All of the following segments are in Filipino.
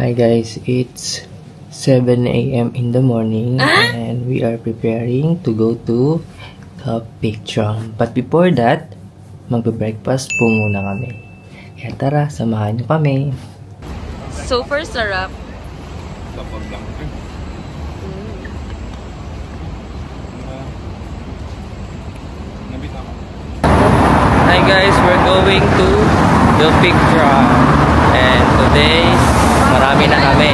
Hi guys, it's 7 a.m. in the morning and we are preparing to go to the Pictron. But before that, magbe-breakfast po muna kami. Kaya tara, samahan niyo kami. Super sarap. Hi guys, we're going to the Pictron. And today, marami na kami.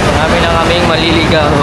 Marami na kaming maliligaw.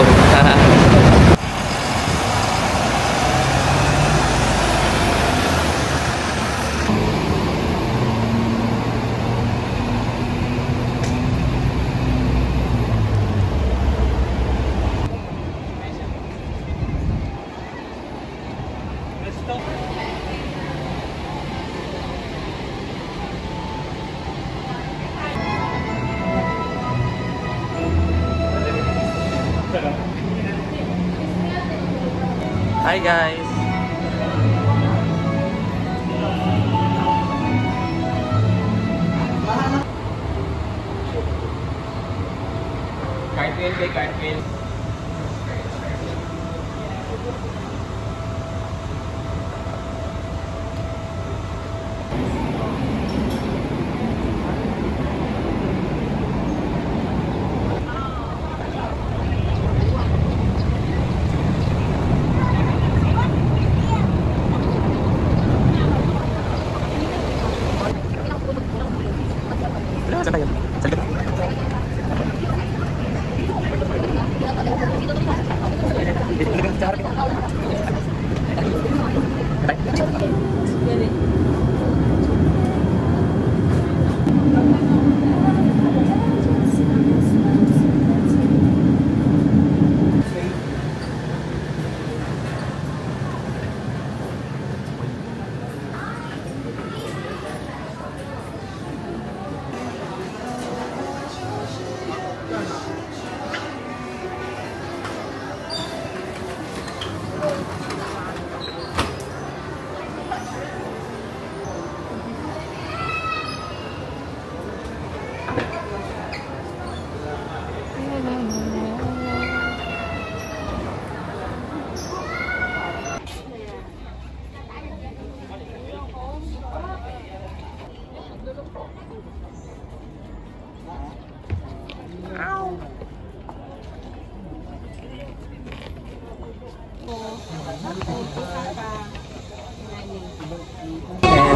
Hi guys! Cartwheel kay cartwheel.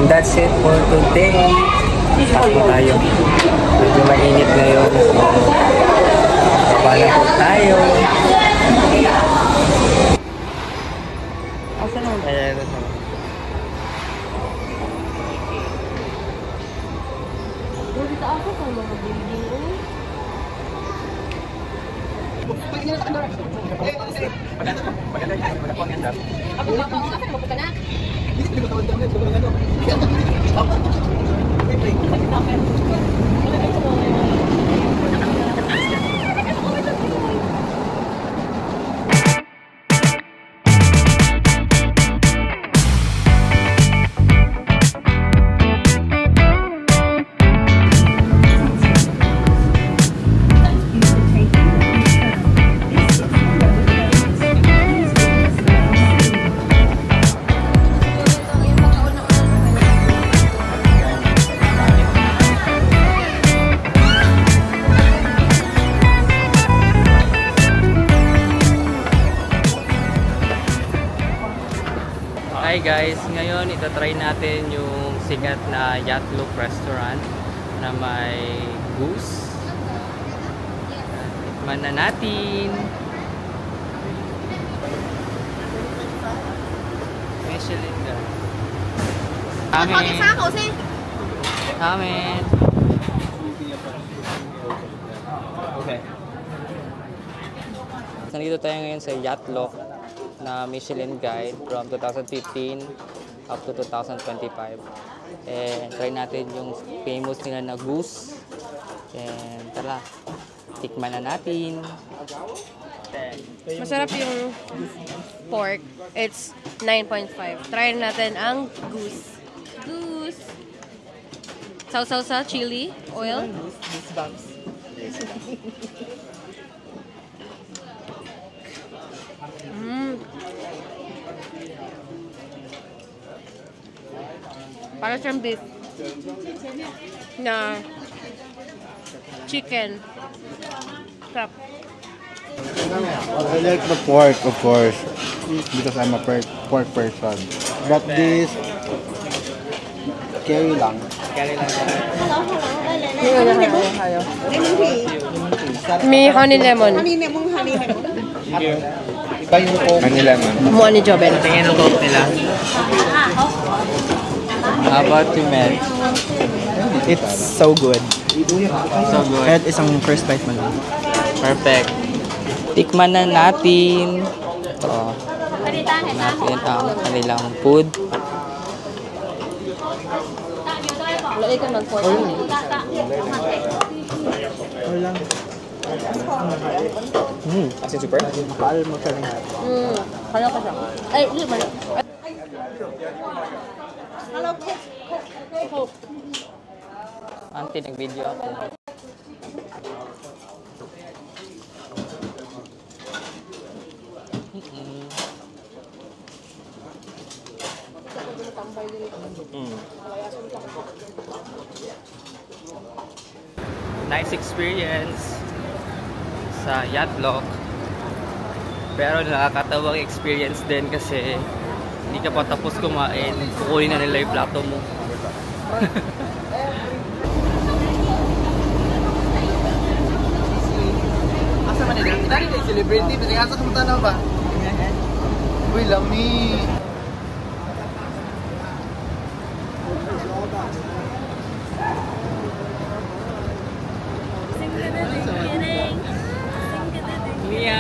And that's it for today. Pasok tayo. Medyo mainit ngayon. Baba na po tayo. Asan naman? Ayan. Dito ako kung mga building ko. Hi guys, ngayon itatry natin yung sikat na Yacht Look Restaurant na may goose. Tikman na natin. Michelin ka. Amen. Amen. Okay. Nandito tayo ngayon sa Yacht Look na Michelin Guide from 2015 up to 2025. And try natin yung famous nila na goose. And tara, tikman na natin. Masarap yung pork. It's 9.5. Try natin ang goose. Goose! Sausa, chili, oil. These bumps. Para siyang beef. Na chicken. Sarap. I like the pork, of course, because I'm a pork person. But this, carry lang. Carry lang siya. Me honey lemon. Honey lemon. Mo ni Joben. Tingin ang coke nila. How about you, Mel? It's so good. So good. Kahit isang first bite man lang. Perfect. Tikman na natin. Ito. Natin ang kanilang food. Lagi ka mag-pork. As in super? Mahal mo siya lang. Kala ka siya. Ay, hindi man. Auntie, nag-video ako. Nice experience sa Yatlok. Pero nakakatawang experience din kasi hindi ka pa tapos kumain, kukunin na nila yung plato mo. Asa man nila? Kita rin celebrity. Pero asa kung tanaw ba? Uy, lami. Mia!